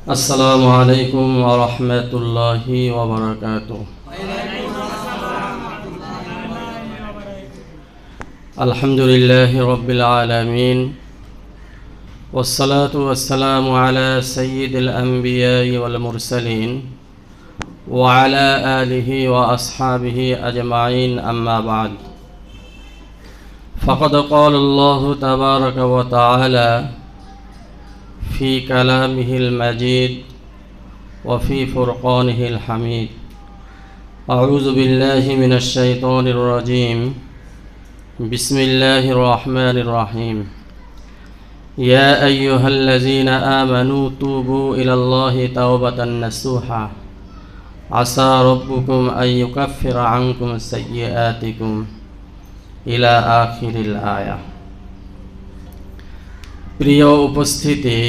अस्सलामु अलैकुम व रहमतुल्लाहि व बरकातुहू। अल्हम्दुलिल्लाहि रब्बिल आलमीन वस्सलातु वस्सलामु अला सय्यिदिल अंबिया'i वल मुरसलीन व अला आलिहि व अस्हाबिहि अजमाइन अम्मा बाद। फ़क़द क़ाल अल्लाहु तबारक व तआला फ़ी कलामिहिल मजीद व फ़ी फ़ुरक़ानिहिल हमीद। अऊज़ु बिल्लाहि मिनश शैतानिर रजीम। बिस्मिल्लाहिर रहमानिर रहीम। या अय्युहल्लज़ीना आमनू तूबू इलल्लाहि तौबतन नसूहा असा रब्बुकुम अन युकफ्फिर अन्कुम सय्यिआतिकुम इला आखिरिल आया। प्रिय उपस्थिति,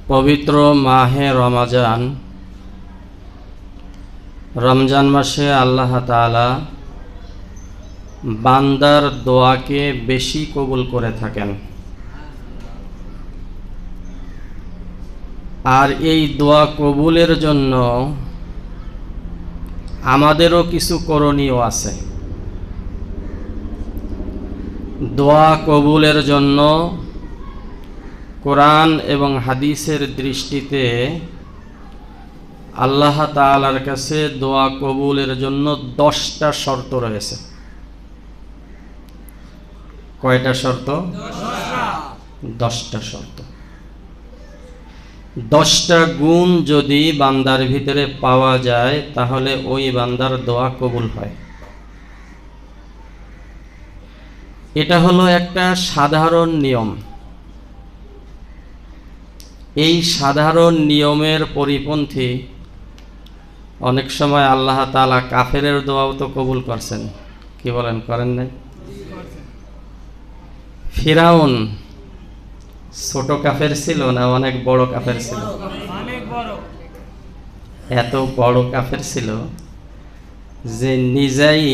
पवित्र माहे रमजान मासे आल्लाह ताआला बान्दार दोयाके बेशी कबुल करे थाकेन। आर एई दोया कबुलेर जन्य आमादेरो किछु करणीय आछे। दोया कबुलेर जन्य कुरान एवं हादिसेर दृष्टिते आल्लाह ताआलार काछे दोया कबुलेर जन्य 10टा शर्त रयेछे। कयटा शर्त? 10टा शर्त। 10टा गुण यदि बान्दार भितरे पावा जाय ताहले ओई बान्दार दोया कबुल हय। এটা হলো একটা সাধারণ নিয়ম। এই সাধারণ নিয়মের পরিপন্থী অনেক সময় আল্লাহ তাআলা কাফেরের দোয়াও তো কবুল করছেন। কি বলেন, করেন নাই? ফিরাউন ছোট কাফের ছিল না অনেক বড় কাফের ছিল? অনেক বড়। এত বড় কাফের ছিল যে নিজেই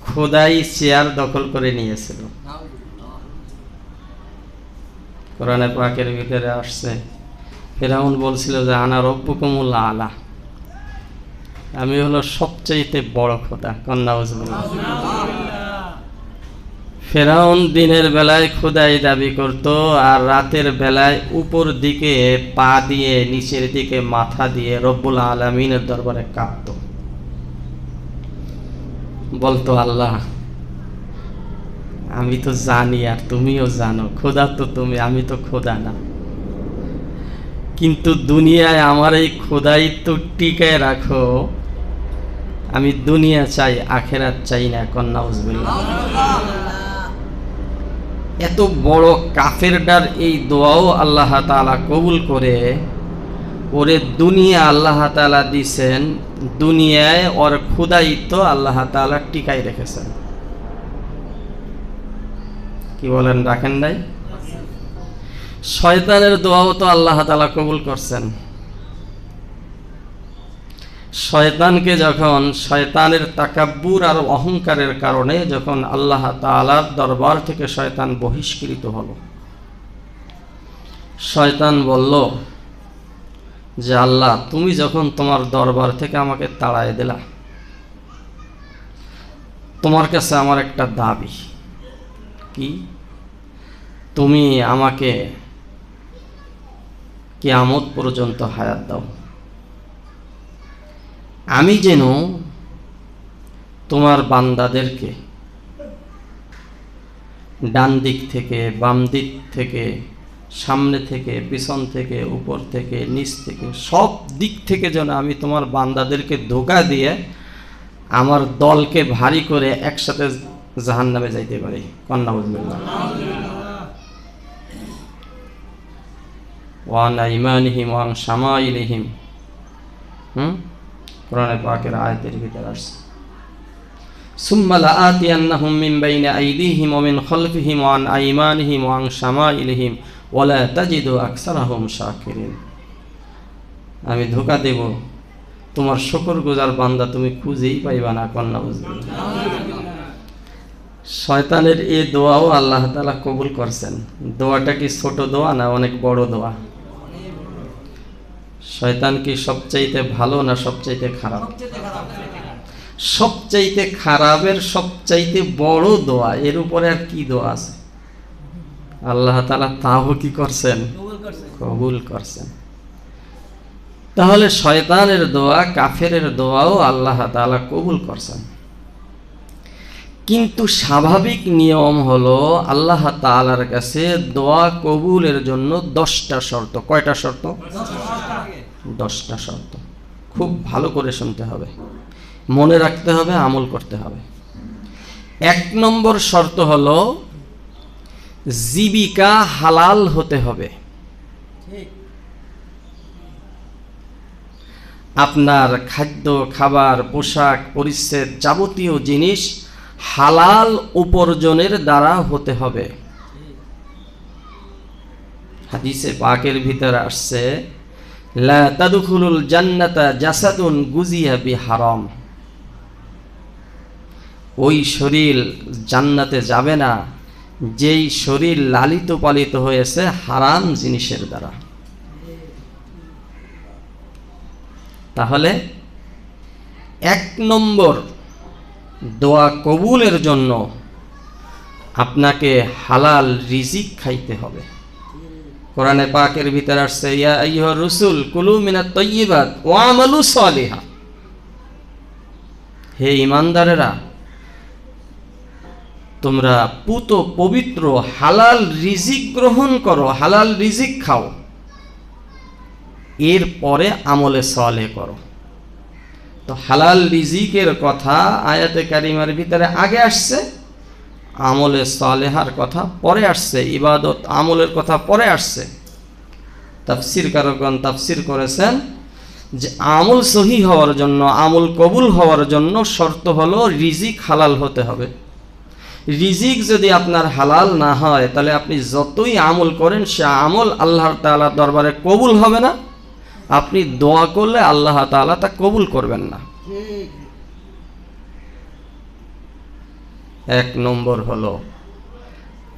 খোদাই চেয়ার দখল করে নিয়েছিল। কোরআনে পাকের ভিতরে আসছে, ফিরাউন বলছিল যে আনা রব্বুকুমুল আলা, আমি হলো সবচেয়ে বড় খোদা। নাউজুবিল্লাহ। ফিরাউন দিনের বেলায় খোদাই দাবি করত আর রাতের বেলায় উপর দিকে পা দিয়ে নিচের দিকে মাথা দিয়ে রব্বুল আলামিনের দরবারে কাঁপত। বলতো, আল্লাহ আমি তো জানি আর তুমিও জানো, খোদা তো তুমি, আমি তো খোদা না, কিন্তু দুনিয়ায় আমার এই খোদাইত্ব টিকায় রাখো। আমি দুনিয়া চাই, আখেরাত চাই না। নাউজুবিল্লাহ। এত বড় কাফেরটার এই দোয়াও আল্লাহ তাআলা কবুল করে ওরে দুনিয়া আল্লাহ তাআলা দিছেন, দুনিয়ায় ওর খোদাইত্ব আল্লাহ তাআলা টিকাই রেখেছেন। কি বলেন, রাখেন নাই? শয়তানের দোয়াও তো আল্লাহ তাআলা কবুল করছেন। শয়তানকে যখন শয়তানের তাকাব্বুর আর অহংকারের কারণে যখন আল্লাহ তাআলার দরবার থেকে শয়তান বহিষ্কৃত হলো, শয়তান বলল যে আল্লাহ তুমি যখন তোমার দরবার থেকে আমাকে তাড়ায় দিলা, তোমার কাছে আমার একটা দাবি। কি? তুমি আমাকে কিয়ামত পর্যন্ত হায়াত দাও, আমি যেন তোমার বান্দাদেরকে ডান দিক থেকে, বাম দিক থেকে, সামনে থেকে, পিছন থেকে, উপর থেকে, নিচ থেকে, সব দিক থেকে যেন আমি তোমার বান্দাদেরকে ধোঁকা দিয়ে আমার দলকে ভারী করে একসাথে জাহান্নামে যাইতে পারি। নাউজুবিল্লাহ। ওয়া আন আইমানিহিম ওয়া আন শামাইলিহিম। কোরআনে পাকের আয়াতের ভিতরে আসছে, সুম্মা লাআতিয়ান্নাহুম মিন বাইনি আইদিহিম ওয়া মিন খালফিহিম ওয়া আন আইমানিহিম ওয়া আন শামাইলিহিম ওয়া লা তাজিদু আকসারাহুম শাকিরিন। আমি ধোঁকা দেব, তোমার শুকরগুজার বান্দা তুমি খুঁজেই পাইবা না। নাউজুবিল্লাহ। শয়তানের এই দোয়াও আল্লাহ তাআলা কবুল করছেন। দোয়াটা কি ছোট দোয়া না অনেক বড় দোয়া? শয়তান কি সবচাইতে ভালো না সবচাইতে খারাপ? সবচাইতে খারাপের সবচাইতে বড় দোয়া, এর উপরে আর কি দোয়া আছে? আল্লাহ তাআলা তাও কি করছেন? কবুল করছেন। তাহলে শয়তানের দোয়া, কাফেরের দোয়াও আল্লাহ তাআলা কবুল করছেন। কিন্তু স্বাভাবিক নিয়ম হলো আল্লাহ তাআলার কাছে দোয়া কবুলের জন্য 10টা শর্ত। কয়টা শর্ত? 10টা শর্ত। খুব ভালো করে শুনতে হবে, মনে রাখতে হবে, আমল করতে হবে। 1 নম্বর শর্ত হলো জীবিকা হালাল হতে হবে। আপনার খাদ্য, খাবার, পোশাক, পরিচ্ছদ, যাবতীয় জিনিস হালাল উপার্জনের দ্বারা হতে হবে। হাদিসে পাকের ভিতরে আসছে, লা তাদখুলুল জান্নাতা জাসাদুন গুজিয়া বিহারাম। ওই শরীর জান্নাতে যাবে না যেই শরীর লালিত পালিত হয়েছে হারাম জিনিসের দ্বারা। তাহলে 1 নম্বর দোয়া কবুলের জন্য আপনাকে হালাল রিজিক খাইতে হবে। কোরআনে পাকের ভিতরে আসছে, ইয়া আইয়ুহার রাসূল কুলু মিনাত তাইয়্যিবাত ওয়া আমালু সালিহা। হে ঈমানদারেরা, তোমরা পুত পবিত্র হালাল রিজিক গ্রহণ করো, হালাল রিজিক খাও, এরপরে আমলে সালেহ করো। তো হালাল রিজিকের কথা আয়াতে কারিমার ভিতরে আগে আসছে, আমলে সালেহার কথা পরে আসছে, ইবাদত আমলের কথা পরে আসছে। তাফসীরকারগণ তাফসীর করেছেন যে আমল সহি হওয়ার জন্য, আমল কবুল হওয়ার জন্য শর্ত হলো রিজিক হালাল হতে হবে। রিজিক যদি আপনার হালাল না হয় তাহলে আপনি যতই আমল করেন সে আমল আল্লাহ তাআলার দরবারে কবুল হবে না। আপনি দোয়া করলে আল্লাহ তাআলা তা কবুল করবেন না। 1 নম্বর হলো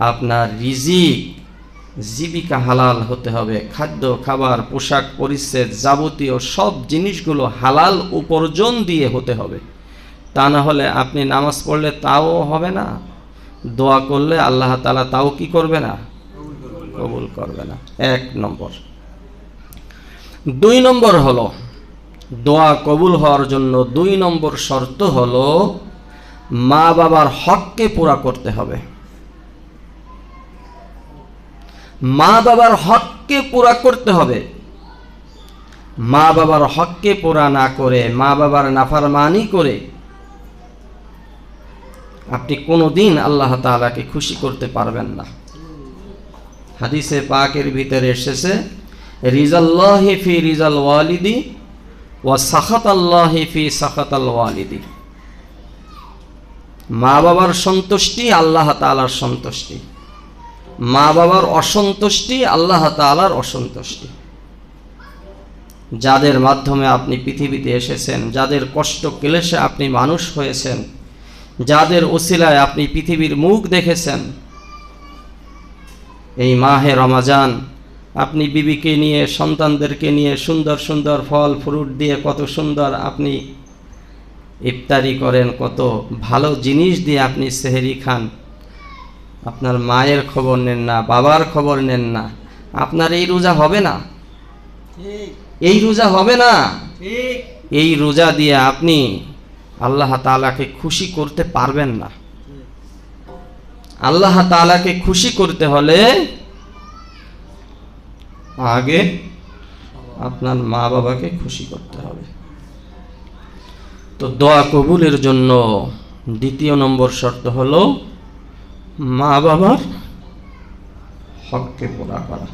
আপনার রিজিক, জীবিকা হালাল হতে হবে। খাদ্য, খাবার, পোশাক, পরিচ্ছদ, যাবতীয় সব জিনিসগুলো হালাল উপার্জন দিয়ে হতে হবে। তা না হলে আপনি নামাজ পড়লে তাও হবে না, দোয়া করলে আল্লাহ তাআলা তাও কি করবে না? কবুল করবে না। 1 নম্বর। 2 নম্বর হলো দোয়া কবুল হওয়ার জন্য 2 নম্বর শর্ত হলো মা বাবার হককে পুরা করতে হবে। মা বাবার হককে পুরা করতে হবে। মা বাবার হককে পুরা না করে, মা বাবার নাফরমানি করে আপনি কোনোদিন আল্লাহ তাআলাকে খুশি করতে পারবেন না। হাদিসে পাকের ভিতরে এসেছে, রিজাল্লাহি ফি রিজাল ওয়ালিদি ওয়া সাখাতাল্লাহি ফি সাখাতাল ওয়ালিদি। মা বাবার সন্তুষ্টি আল্লাহ তাআলার সন্তুষ্টি, মা বাবার অসন্তুষ্টি আল্লাহ তাআলার অসন্তুষ্টি। যাদের মাধ্যমে আপনি পৃথিবীতে এসেছেন, যাদের কষ্ট ক্লেশে আপনি মানুষ হয়েছেন, যাদের ওসিলায় আপনি পৃথিবীর মুখ দেখেছেন, এই মাহে রমাজান আপনি বিবিকে নিয়ে, সন্তানদেরকে নিয়ে সুন্দর সুন্দর ফল ফ্রুট দিয়ে কত সুন্দর আপনি ইফতারি করেন, কত ভালো জিনিস দিয়ে আপনি সেহরি খান। আপনার মায়ের খবর নেন না, বাবার খবর নেন না, আপনার এই রোজা হবে না, এই রোজা হবে না। এই রোজা দিয়ে আপনি আল্লাহ তাআলাকে খুশি করতে পারবেন না। আল্লাহ তাআলাকে খুশি করতে হলে আগে আপনার মা বাবাকে খুশি করতে হবে। তো দোয়া কবুলের জন্য 2 নম্বর শর্ত হলো মা বাবার হককে পুরা করা।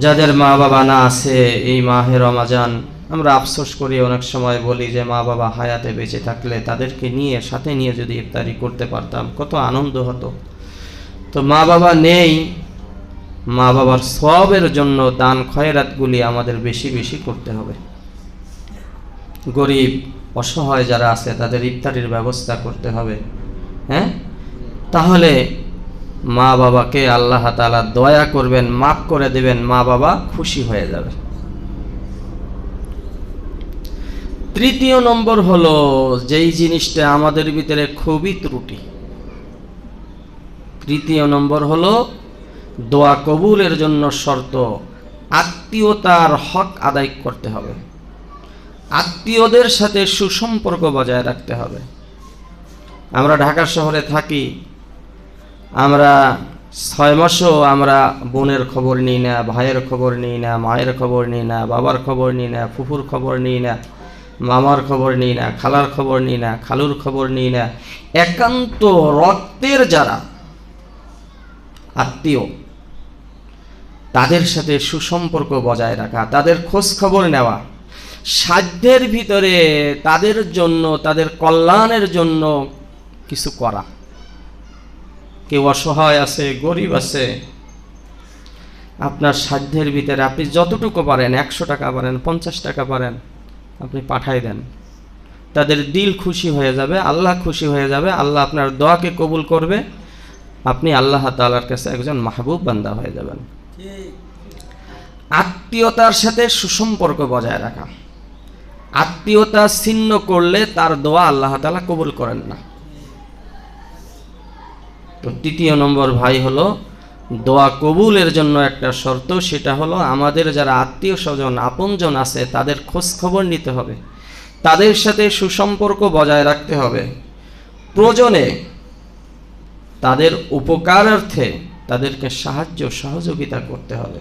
যাদের মা বাবা না আছে, এই মাহে রমাজান আমরা আফসোস করি, অনেক সময় বলি যে মা বাবা হায়াতে বেঁচে থাকলে তাদেরকে নিয়ে, সাথে নিয়ে যদি ইফতারি করতে পারতাম কত আনন্দ হতো। তো মা বাবা নেই, মা বাবার সওয়াবের জন্য দান খয়রাতগুলি আমাদের বেশি বেশি করতে হবে। গরিব অসহায় যারা আছে তাদের ইফতারির ব্যবস্থা করতে হবে। হ্যাঁ, তাহলে মা বাবাকে আল্লাহ তাআলা দয়া করবেন, মাফ করে দেবেন, মা বাবা খুশি হয়ে যাবে। তৃতীয় নম্বর হলো যেই জিনিসটা আমাদের ভিতরে খুবই ত্রুটি, তৃতীয় নম্বর হলো দোয়া কবুলের জন্য শর্ত আত্মীয়তার হক আদায় করতে হবে, আত্মীয়দের সাথে সুসম্পর্ক বজায় রাখতে হবে। আমরা ঢাকা শহরে থাকি, আমরা 6 মাসও আমরা বোনের খবর নিই না, ভাইয়ের খবর নিই না, মায়ের খবর নিই না, বাবার খবর নিই না, ফুফুর খবর নিই না, মামার খবর নিই না, খালার খবর নিই না, খালুর খবর নিই না। একান্ত রক্তের যারা আত্মীয় তাদের সাথে সুসম্পর্ক বজায় রাখা, তাদের খোঁজ খবর নেওয়া, সাধ্যের ভিতরে তাদের জন্য, তাদের কল্যাণের জন্য কিছু করা। কেউ অসহায় আছে, গরিব আছে, আপনার সাধ্যের ভিতরে আপনি যতটুকু পারেন, 100 টাকা পারেন, 50 টাকা পারেন, আপনি পাঠাই দেন। তাদের দিল খুশি হয়ে যাবে, আল্লাহ খুশি হয়ে যাবে, আল্লাহ আপনার দোয়াকে কবুল করবে, আপনি আল্লাহ তাআলার কাছে একজন মাহবুব বান্দা হয়ে যাবেন। আত্মীয়তার সাথে সুসম্পর্ক বজায় রাখা, আত্মীয়তা ছিন্ন করলে তার দোয়া আল্লাহ তাআলা কবুল করেন না। তো তৃতীয় নম্বর ভাই হলো দোয়া কবুলের জন্য একটা শর্ত, সেটা হলো আমাদের যারা আত্মীয় স্বজন আপনজন আছে তাদের খোঁজ খবর নিতে হবে, তাদের সাথে সুসম্পর্ক বজায় রাখতে হবে, প্রয়োজনে তাদের উপকারার্থে তাদেরকে সাহায্য সহযোগিতা করতে হবে,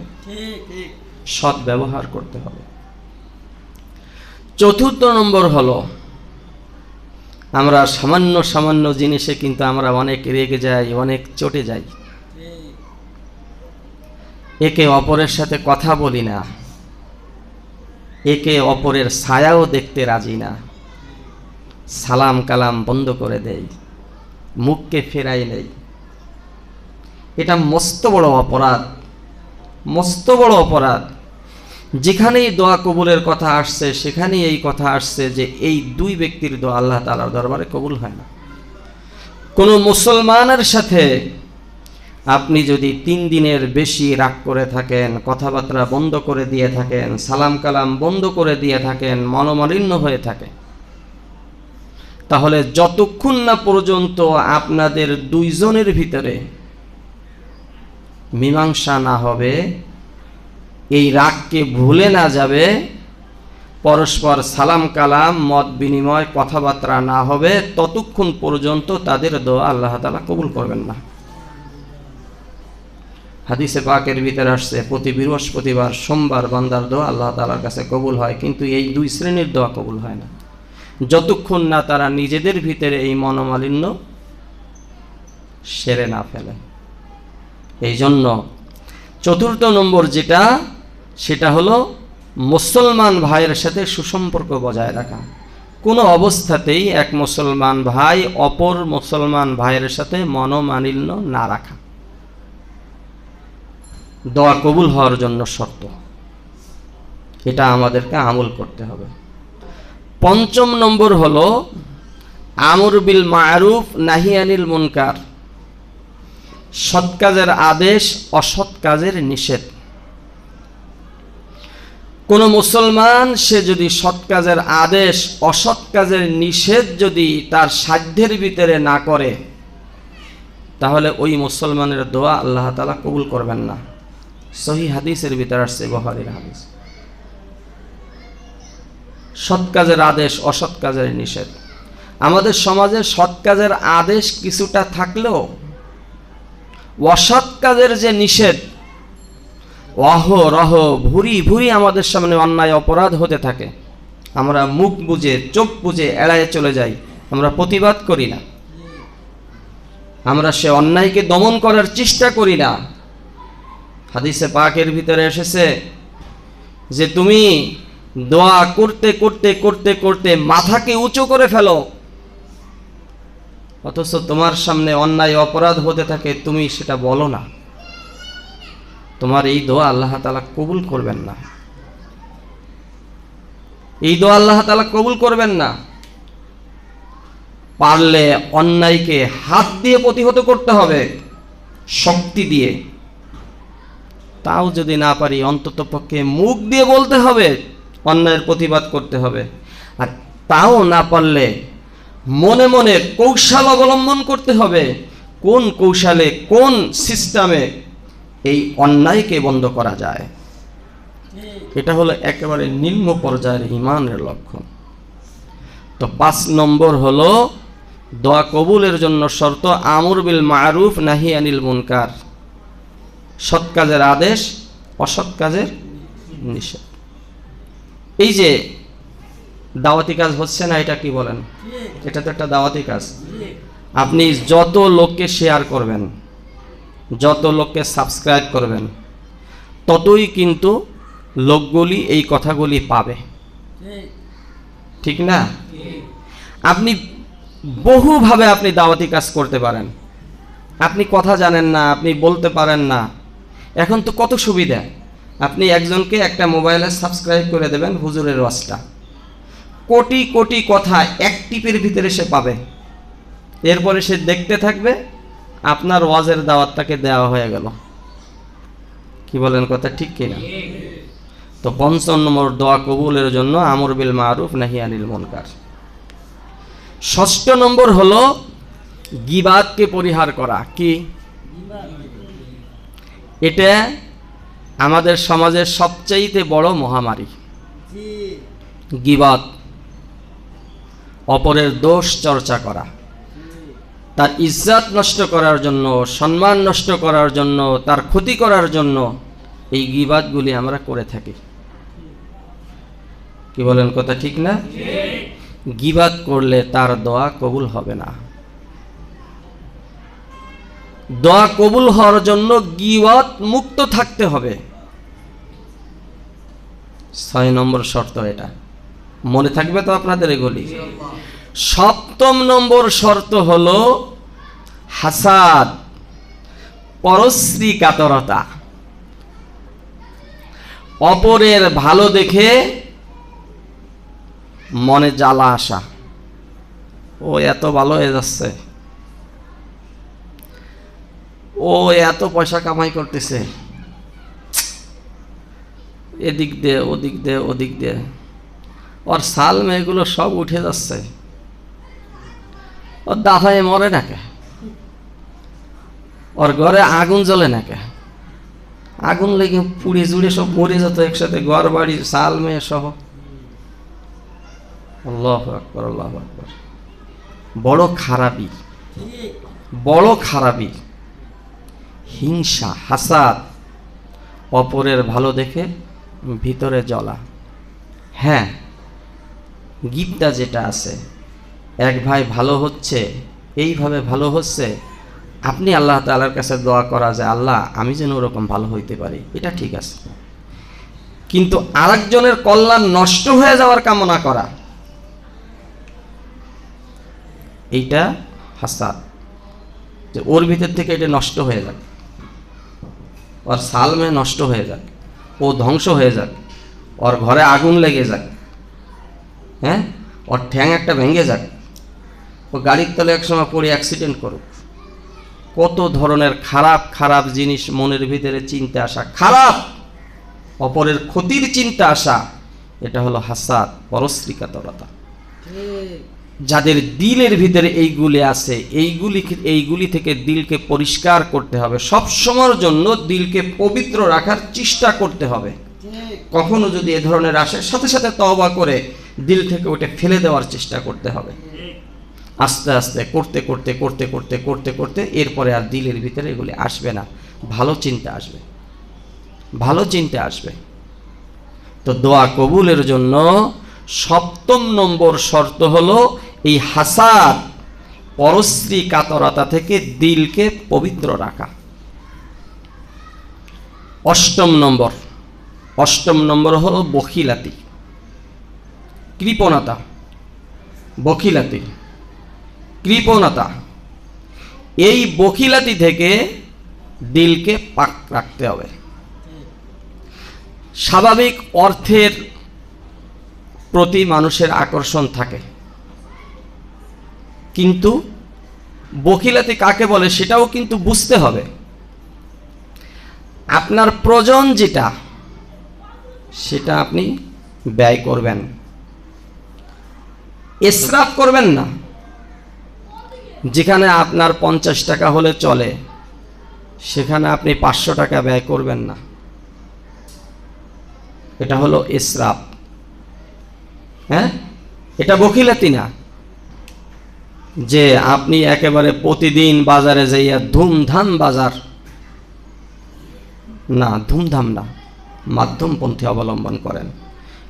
সৎ ব্যবহার করতে হবে। চতুর্থ নম্বর হলো আমরা সামান্য সামান্য জিনিসে কিন্তু আমরা অনেক রেগে যাই, অনেক চটে যাই, একে অপরের সাথে কথা বলি না, একে অপরের ছায়াও দেখতে রাজি না, সালাম কালাম বন্ধ করে দেই, মুখকে ফেরাই নেই। এটা মস্ত বড় অপরাধ, মস্ত বড় অপরাধ। যেখানেই দোয়া কবুলের কথা আসছে সেখানেই এই কথা আসছে যে এই দুই ব্যক্তির দোয়া আল্লাহ তাআলার দরবারে কবুল হয় না। কোনো মুসলমানের সাথে আপনি যদি 3 দিনের বেশি রাগ করে থাকেন, কথাবার্তা বন্ধ করে দিয়ে থাকেন, সালাম কালাম বন্ধ করে দিয়ে থাকেন, মনোমালিন্য হয়ে থাকে, তাহলে যতক্ষণ না পর্যন্ত আপনাদের দুইজনের ভিতরে মীমাংসা না হবে, এই রাগকে ভুলে না যাবে, পরস্পর সালাম কালাম মত বিনিময় কথাবার্তা না হবে, ততক্ষণ পর্যন্ত তাদের দোয়া আল্লাহ তাআলা কবুল করবেন না। হাদিসে পাকের ভিতরে আসছে প্রতি বৃহস্পতিবার সোমবার বান্দার দোয়া আল্লাহ তাআলার কাছে কবুল হয়, কিন্তু এই 2 শ্রেণীর দোয়া কবুল হয় না যতক্ষণ না তারা নিজেদের ভিতরে এই মনোমালিন্য সেরে না ফেলে। এই জন্য চতুর্থ নম্বর যেটা, সেটা হলো মুসলমান ভাইয়ের সাথে সুসম্পর্ক বজায় রাখা। কোনো অবস্থাতেই এক মুসলমান ভাই অপর মুসলমান ভাইয়ের সাথে মনোমালিন্য না রাখা, দোয়া কবুল হওয়ার জন্য শর্ত। এটা আমাদেরকে আমল করতে হবে। পঞ্চম নম্বর হলো আমর বিল মারুফ নাহি আনিল মুনকার, সৎ কাজের আদেশ, অসৎ কাজের নিষেধ। কোন মুসলমান সে যদি সৎ কাজের আদেশ, অসৎ কাজের নিষেধ যদি তার সাধ্যের ভিতরে না করে, তাহলে ওই মুসলমানের দোয়া আল্লাহ তাআলা কবুল করবেন না। সহিহ হাদিসের ভিতরে আসছে, বুখারীর হাদিস। সৎ কাজের আদেশ, অসৎ কাজের নিষেধ। আমাদের সমাজে সৎ কাজের আদেশ কিছুটা থাকলেও অসৎ কাজের যে নিষেধ, অহরহ ভুরি ভুরি আমাদের সামনে অন্যায় অপরাধ হতে থাকে, আমরা মুখ বুজে চোখ বুজে এড়ায়ে চলে যাই, আমরা প্রতিবাদ করি না, আমরা সে অন্যায়কে দমন করার চেষ্টা করি না। হাদিসে পাকের ভিতরে এসেছে যে তুমি দোয়া করতে করতে করতে করতে মাথাকে উঁচু করে ফেলো, অথচ তোমার সামনে অন্যায় অপরাধ হতে থাকে, তুমি সেটা বলো না। তোমার এই দোয়া আল্লাহ তাআলা কবুল করবেন না, এই দোয়া আল্লাহ তাআলা কবুল করবেন না। পারলে অন্যায়কে হাত দিয়ে প্রতিহত করতে হবে, শক্তি দিয়ে। তাও যদি না পারি, অন্তত পক্ষে মুখ দিয়ে বলতে হবে, অন্যায়ের প্রতিবাদ করতে হবে। আর তাও না পারলে মনে মনে কৌশল অবলম্বন করতে হবে, কোন কৌশলে, কোন সিস্টেমে এই অন্যায়কে বন্ধ করা যায়। এটা হলো একেবারে নিম্ন পর্যায়ের ঈমানের লক্ষণ। তো 5 নম্বর হলো দোয়া কবুলের জন্য শর্ত আমর বিল মারুফ নাহি আনিল মুনকার, সৎ কাজের আদেশ, অসৎ কাজের নিষেধ। এই যে দাওয়াতি কাজ হচ্ছে না, এটা কি বলেন? এটা তো একটা দাওয়াতি কাজ। আপনি যত লোককে শেয়ার করবেন, যত লোককে সাবস্ক্রাইব করবেন, ততই কিন্তু লোকগুলি এই কথাগুলি পাবে, ঠিক না? আপনি বহুভাবে আপনি দাওয়াতি কাজ করতে পারেন। আপনি কথা জানেন না, আপনি বলতে পারেন না, এখন তো কত সুবিধা। আপনি একজনকে একটা মোবাইলে সাবস্ক্রাইব করে দেবেন, হুজুরের ওয়াজটা, কোটি কোটি কথা এক টিপের ভিতরে সে পাবে। এরপরে সে দেখতে থাকবে, আপনার ওয়াজের দাওয়াতটাকে দেওয়া হয়ে গেল। কি বলেন, কথা ঠিক কিনা? তো 5 নম্বর দোয়া কবুলের জন্য আমর বিল মারুফ নাহি আনিল মুনকার। 6 নম্বর হলো গীবাতকে পরিহার করা। কি? এটা আমাদের সমাজের সবচাইতে বড় মহামারী। গীবাত, অপরের দোষ চর্চা করা, তার ইজ্জত নষ্ট করার জন্য, সম্মান নষ্ট করার জন্য, তার ক্ষতি করার জন্য এই গীবাতগুলি আমরা করে থাকি। কি বলেন, কথা ঠিক না? গীবাত করলে তার দোয়া কবুল হবে না। দোয়া কবুল হওয়ার জন্য গীবাত মুক্ত থাকতে হবে। 6 নম্বর শর্ত এটা, মনে থাকবে তো আপনাদের এগুলি। 7 নম্বর শর্ত হলো হাসাদ, পরশ্রী কাতরতা। অপরের ভালো দেখে মনে জ্বালা আসা, ও এত ভালো হয়ে যাচ্ছে, ও এত পয়সা কামাই করতেছে, এদিক দিয়ে ওদিক দিয়ে ওদিক দিয়ে, ওর সাল মেয়েগুলো সব উঠে যাচ্ছে, ওর দাফায় মরে নাকে, ওর ঘরে আগুন জ্বলে নাকে, আগুন লেগে পুড়ে জুড়ে সব মরে যেত একসাথে, ঘর বাড়ি সাল মেয়ে সহ। আল্লাহু আকবার, আল্লাহু আকবার। বড় খারাপি, বড় খারাপি। হিংসা, হাসাদ, অপরের ভালো দেখে ভিতরে জ্বলা। হ্যাঁ, গীবটা যেটা আছে, এক ভাই ভালো হচ্ছে, এইভাবে ভালো হচ্ছে, আপনি আল্লাহ তাআলার কাছে দোয়া করা যায়, আল্লাহ আমি যেন ওরকম ভালো হইতে পারি, এটা ঠিক আছে। কিন্তু আরেকজনের কল্যাণ নষ্ট হয়ে যাওয়ার কামনা করা, এইটা হাসাদ, যে ওর ভিতর থেকে এটা নষ্ট হয়ে যাক, ওর সালমে নষ্ট হয়ে যাক, ও ধ্বংস হয়ে যাক, ওর ঘরে আগুন লেগে যাক, হ্যাঁ, ওর ঠ্যাং একটা ভেঙে যাক, ও গাড়ির তলে একসময় পড়ে অ্যাক্সিডেন্ট করুক। কত ধরনের খারাপ খারাপ জিনিস মনের ভিতরে চিন্তা আসা, খারাপ অপরের ক্ষতির চিন্তা আসা, এটা হলো হাসাদ, পরশ্রী কাতরতা। যাদের দিলের ভিতরে এইগুলি আছে, এইগুলি থেকে দিলকে পরিষ্কার করতে হবে। সব সময়ের জন্য দিলকে পবিত্র রাখার চেষ্টা করতে হবে। কখনো যদি এ ধরনের আসে, সাথে সাথে তওবা করে দিল থেকে ওটা ফেলে দেওয়ার চেষ্টা করতে হবে। আস্তে আস্তে করতে করতে করতে করতে করতে করতে এরপরে আর দিলের ভিতরে এগুলি আসবে না, ভালো চিন্তা আসবে, ভালো চিন্তা আসবে। তো দোয়া কবুলের জন্য 7 নম্বর শর্ত হলো এই হাসাদ, পরশ্রী কাতরতা থেকে দিলকে পবিত্র রাখা। 8 নম্বর হলো বখিলাতি, কৃপণতা। বখিলাতি, কৃপণতা, এই বখিলাতি থেকে দিলকে পাক রাখতে হবে। স্বাভাবিক অর্থের প্রতি মানুষের আকর্ষণ থাকে, কিন্তু বখিলাতি কাকে বলে সেটাও কিন্তু বুঝতে হবে। আপনার প্রয়োজন যেটা সেটা আপনি ব্যয় করবেন, ইসরাফ করবেন না। যেখানে আপনার 50 টাকা হলে চলে সেখানে আপনি 500 টাকা ব্যয় করবেন না, এটা হলো ইসরাফ। হ্যাঁ, এটা বখিলাতি না যে আপনি একেবারে প্রতিদিন বাজারে যাইয়া ধুমধাম বাজার, না, ধুমধাম না, মাধ্যমপন্থী অবলম্বন করেন।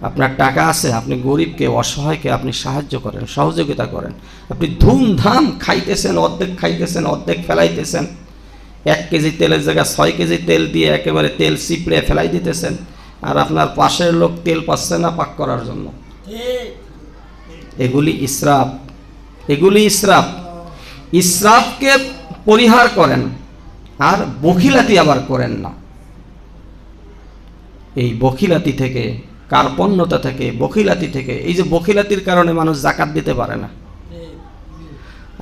আপনার টাকা আছে, আপনি গরিবকে অসহায়কে আপনি সাহায্য করেন, সহযোগিতা করেন। আপনি ধুমধাম খাইতেছেন, অর্ধেক খাইতেছেন, অর্ধেক ফেলাইতেছেন। 1 কেজি তেলের জায়গায় 6 কেজি তেল দিয়ে একেবারে তেল চিপড়ে ফেলাই দিতেছেন, আর আপনার পাশের লোক তেল পাচ্ছে না পাক করার জন্য। এগুলি ইসরাফ, এগুলি ইসরাফ। ইসরাফকে পরিহার করেন, আর বখিলাতি আবার করেন না। এই বখিলাতি থেকে, কার্পণ্যতা থেকে, বখিলাতি থেকে, এই যে বখিলাতির কারণে মানুষ জাকাত দিতে পারে না।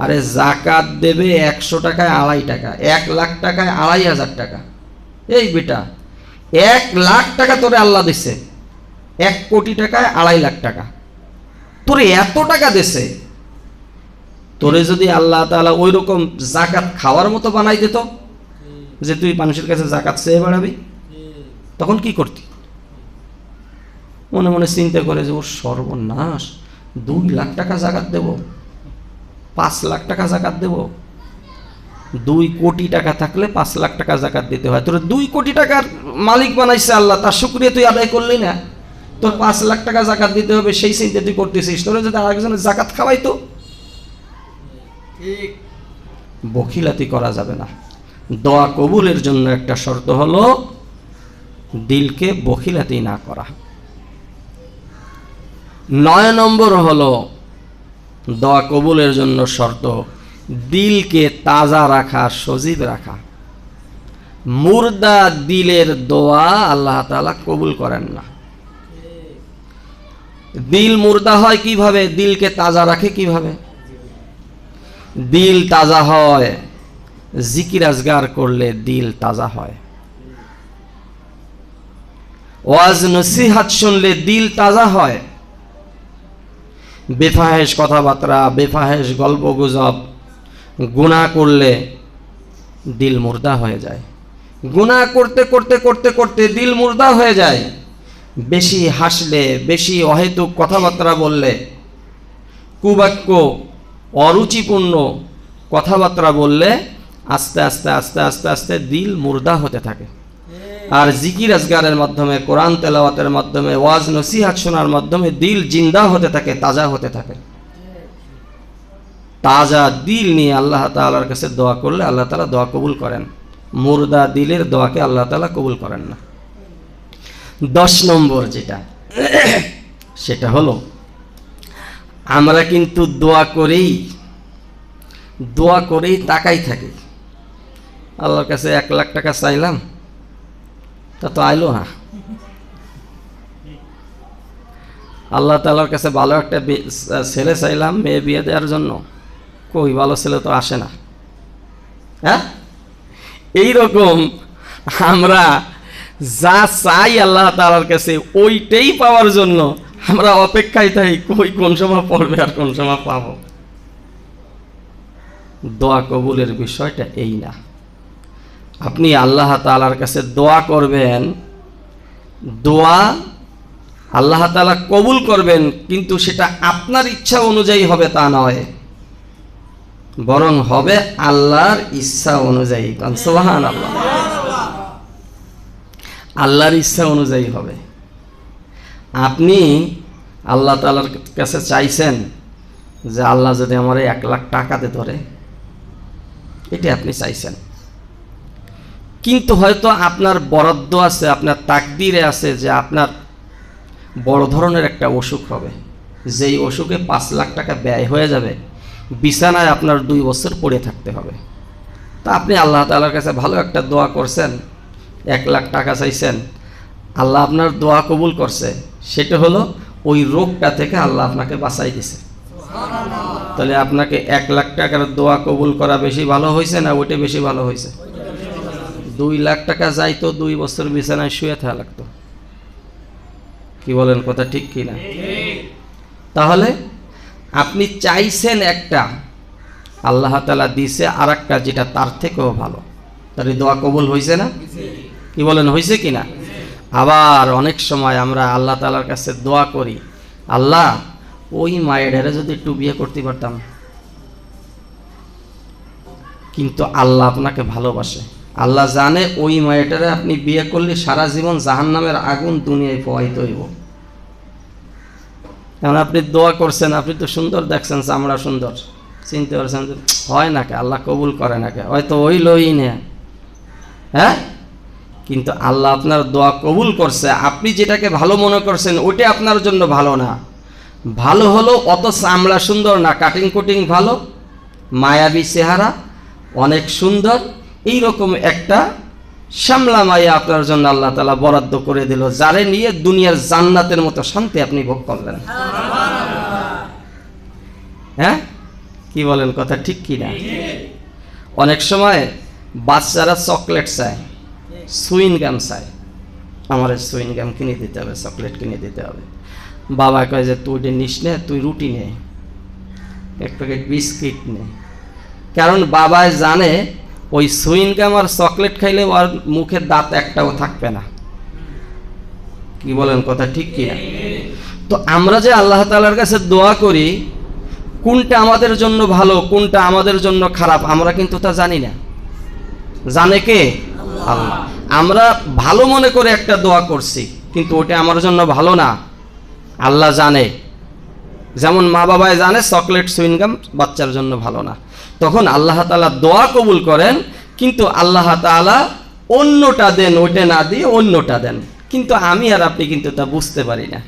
আরে জাকাত দেবে 100 টাকায় 2.5 টাকা, 1 লাখ টাকায় 2.5 টাকা। এই বেটা, 1 লাখ টাকা তোরে আল্লাহ দিছে, 1 কোটি টাকায় 2.5 লাখ টাকা, তোরে এত টাকা দিছে। তোরে যদি আল্লাহ তাআলা ওই রকম জাকাত খাওয়ার মতো বানাই দিত যে তুই মানুষের কাছে জাকাত চেয়ে বেড়াবি, তখন কি করতি? মনে মনে চিন্তা করে যে ওর সর্বনাশ, 2 লাখ টাকা জাকাত দেব, 5 লাখ টাকা জাকাত দেব। 2 কোটি টাকা থাকলে 5 লাখ টাকা জাকাত দিতে হয়। তোর 2 কোটি টাকার মালিক বানাইছে আল্লাহ, তার শুকরিয়া তুই আদায় করলি না। তোর 5 লাখ টাকা জাকাত দিতে হবে, সেই চিন্তা তুই করতেছিস। তোর যদি আরেকজনের জাকাত খাওয়াইতো। বখিলাতি করা যাবে না। দোয়া কবুলের জন্য একটা শর্ত হলো দিলকে বখিলাতি না করা। 9 নম্বর হলো দোয়া কবুলের জন্য শর্ত দিলকে তাজা রাখা, সজীব রাখা। মুর্দা দিলের দোয়া আল্লাহ তাআলা কবুল করেন না। দিল মুর্দা হয় কিভাবে? দিলকে তাজা রাখে কিভাবে? দিল তাজা হয় জিকির আজগার করলে, দিল তাজা হয়। ওয়াজ নসিহত শুনলে দিল তাজা হয়। বেফাহেশ কথাবার্তা, বেফাহেশ গল্প গুজব, গুনাহ করলে দিল মুর্দা হয়ে যায়। গুনাহ করতে করতে করতে করতে দিল মুর্দা হয়ে যায়। বেশি হাসলে, বেশি অহেতুক কথাবার্তা বললে, কুবাক্য, অরুচিপূর্ণ কথাবার্তা বললে আস্তে আস্তে আস্তে আস্তে আস্তে দিল মুর্দা হতে থাকে। আর জিকির আজগারের মাধ্যমে, কোরআন তেলাওয়াতের মাধ্যমে, ওয়াজ নসিহত শোনার মাধ্যমে দিল জিন্দা হতে থাকে, তাজা হতে থাকে। তাজা দিল নিয়ে আল্লাহ তাআলার কাছে দোয়া করলে আল্লাহ তাআলা দোয়া কবুল করেন। মুর্দা দিলের দোয়াকে আল্লাহ তাআলা কবুল করেন না। 10 নম্বর যেটা, সেটা হলো আমরা কিন্তু দোয়া করেই তাকাই থাকি। আল্লাহর কাছে 1 লাখ টাকা চাইলাম, তা তো আইলো না। আল্লাহ তাআলার কাছে ভালো একটা ছেলে চাইলাম মেয়ে বিয়ে দেওয়ার জন্য, কই ভালো ছেলে তো আসে না। হ্যাঁ, এইরকম আমরা যা চাই আল্লাহ তাআলার কাছে ওইটাই পাওয়ার জন্য আমরা অপেক্ষায় থাকি, কই কোন সময় পড়বে আর কোন সময় পাবো। দোয়া কবুলের বিষয়টা এই না। আপনি আল্লাহ তাআলার কাছে দোয়া করবেন, দোয়া আল্লাহ তাআলা কবুল করবেন, কিন্তু সেটা আপনার ইচ্ছা অনুযায়ী হবে তা নয়, বরং হবে আল্লাহর ইচ্ছা অনুযায়ী। সুবহানাল্লাহ, আল্লাহর ইচ্ছা অনুযায়ী হবে। আপনি আল্লাহ তাআলার কাছে চাইছেন যে আল্লাহ যদি আমার 1 লাখ টাকাতে ধরে, এটা আপনি চাইছেন, কিন্তু হয়তো আপনার বরাদ্দ আছে, আপনার তাকদিরে আছে যে আপনার বড় ধরনের একটা অসুখ হবে, যেই অসুখে 5 লাখ টাকা ব্যয় হয়ে যাবে, বিছানায় আপনার 2 বছর পড়ে থাকতে হবে। তা আপনি আল্লাহ তাআলার কাছে ভালো একটা দোয়া করছেন, 1 লাখ টাকা চাইছেন, আল্লাহ আপনার দোয়া কবুল করছে। সেটা হলো ওই রোগটা থেকে আল্লাহ আপনাকে বাঁচাই দিছে। তাহলে আপনাকে 1 লাখ টাকার দোয়া কবুল করা বেশি ভালো হয়েছে না ওইটা বেশি ভালো হয়েছে? 2 লাখ টাকা যাইতো 2 বছর বিছানায় শুয়ে থাকা লাগতো। কি বলেন, কথা ঠিক কি না? তাহলে আপনি চাইছেন একটা, আল্লাহ তাআলা দিছে আর একটা যেটা তার থেকেও ভালো, তাহলে দোয়া কবুল হয়েছে না? কি বলেন, হয়েছে কি না? আবার অনেক সময় আমরা আল্লাহ তাআলার কাছে দোয়া করি, আল্লাহ ওই মায়েরা যদি একটু বিয়ে করতে পারতাম, কিন্তু আল্লাহ আপনাকে ভালোবাসে, আল্লাহ জানে ওই মায়েটারে আপনি বিয়ে করলে সারা জীবন জাহান্নামের আগুন দুনিয়ায় প্রবাহিত হইব। কারণ আপনি দোয়া করছেন, আপনি তো সুন্দর দেখছেন, চামড়া সুন্দর, চিনতে পারছেন, হয় নাকি আল্লাহ কবুল করে নাকি, হয়তো ওই লই না, হ্যাঁ, কিন্তু আল্লাহ আপনার দোয়া কবুল করছে। আপনি যেটাকে ভালো মনে করছেন ওইটা আপনার জন্য ভালো না, ভালো হলো অত চামড়া সুন্দর না, কাটিং কুটিং ভালো, মায়াবী চেহারা, অনেক সুন্দর, এইরকম একটা শ্যামলা মায়া আপনার জন্য আল্লাহ তাআলা বরাদ্দ করে দিল, যারে নিয়ে দুনিয়ার জান্নাতের মতো শান্তি আপনি ভোগ করলেন। হ্যাঁ, কি বলেন, কথা ঠিক কি না? অনেক সময় বাচ্চারা চকলেট চায়, সুইং গাম চায়, আমার সুইং গাম কিনে দিতে হবে, চকলেট কিনে দিতে হবে। বাবা কয় যে তুই নিস নে, তুই রুটি নে, এক প্যাকেট বিস্কিট নে, কারণ বাবা জানে ওই সুইং গাম আর চকলেট খাইলে ওর মুখে দাঁত একটাও থাকবে না। কি বলেন, কথা ঠিক কি না? তো আমরা যে আল্লাহ তাআলার কাছে দোয়া করি, কোনটা আমাদের জন্য ভালো কোনটা আমাদের জন্য খারাপ আমরা কিন্তু তা জানি না, জানে কে? আল্লাহ। আমরা ভালো মনে করে একটা দোয়া করছি, কিন্তু ওটা আমার জন্য ভালো না, আল্লাহ জানে। যেমন মা বাবায় জানে চকলেট সুইংগাম বাচ্চার জন্য ভালো না, তখন আল্লাহ তাআলা দোয়া কবুল করেন, কিন্তু আল্লাহ তাআলা অন্যটা দেন, ওইটা না দিয়ে অন্যটা দেন, কিন্তু আমি আর আপনি কিন্তু তা বুঝতে পারি না।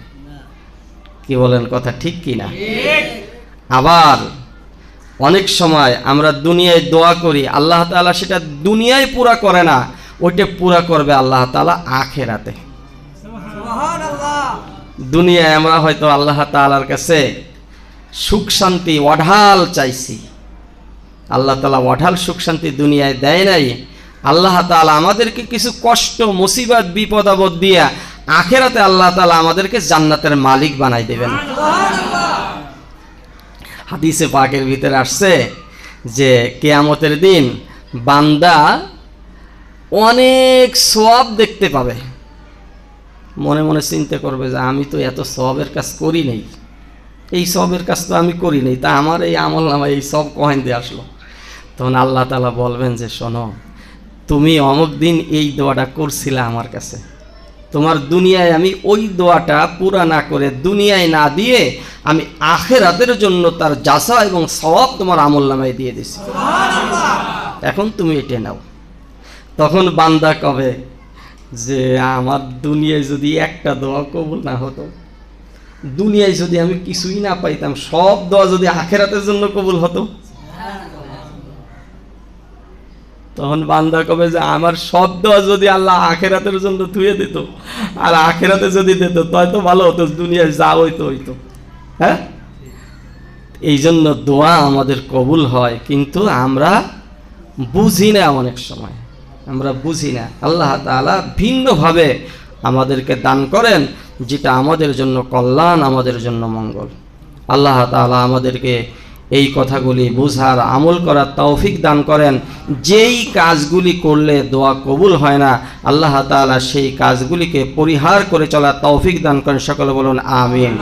কি বলেন, কথা ঠিক কি না? আবার অনেক সময় আমরা দুনিয়ায় দোয়া করি, আল্লাহ তাআলা সেটা দুনিয়ায় পুরা করে না, ওইটা পুরা করবে আল্লাহ তাআলা আখিরাতে। দুনিয়ায় আমরা হয়তো আল্লাহ তাআলার কাছে সুখ শান্তি অঢাল চাইছি, আল্লাহ তাআলা অঢাল সুখ শান্তি দুনিয়ায় দেয় নাই। আল্লাহ তাআলা আমাদেরকে কিছু কষ্ট মুসিবত বিপদ আপদ দিয়া আখিরাতে আল্লাহ তাআলা আমাদেরকে জান্নাতের মালিক বানাই দেবেন। হাদিসে পাকের ভিতরে আসছে যে কিয়ামতের দিন বান্দা অনেক সওয়াব দেখতে পাবে, মনে মনে চিন্তা করবে যে আমি তো এত সওয়াবের কাজ করি নাই, এই সওয়াবের কাজ তো আমি করি নাই, তা আমার এই আমল নামায় এই সব কয়েন দিয়ে আসলো। তখন আল্লাহ তাআলা বলবেন যে শোনো, তুমি অমুক দিন এই দোয়াটা করছিলে আমার কাছে, তোমার দুনিয়ায় আমি ওই দোয়াটা পুরা না করে দুনিয়ায় না দিয়ে আমি আখিরাতের জন্য তার জাযা এবং সওয়াব তোমার আমলনামায় দিয়ে দিছি, এখন তুমি এটা নাও। তখন বান্দা কবে যে আমার দুনিয়ায় যদি একটা দোয়া কবুল না হতো, দুনিয়ায় যদি আমি কিছুই না পাইতাম, সব দোয়া যদি আখিরাতের জন্য কবুল হতো, তখন বান্দা কবে যে আমার সব দোয়া যদি আল্লাহ আখিরাতের জন্য থুয়ে দিত, আর আখিরাতে যদি দিত তাই তো ভালো হতো, দুনিয়ায় যা হইতো হইতো। হ্যাঁ, এই জন্য দোয়া আমাদের কবুল হয়, কিন্তু আমরা বুঝি না, অনেক সময় আমরা বুঝি না। আল্লাহ তাআলা ভিন্নভাবে আমাদেরকে দান করেন, যেটা আমাদের জন্য কল্যাণ, আমাদের জন্য মঙ্গল। আল্লাহ তাআলা আমাদেরকে এই কথাগুলি বুঝার আমল করার তৌফিক দান করেন। যেই কাজগুলি করলে দোয়া কবুল হয় না, আল্লাহ তাআলা সেই কাজগুলিকে পরিহার করে চলার তৌফিক দান করেন। সকলে বলুন আমিন।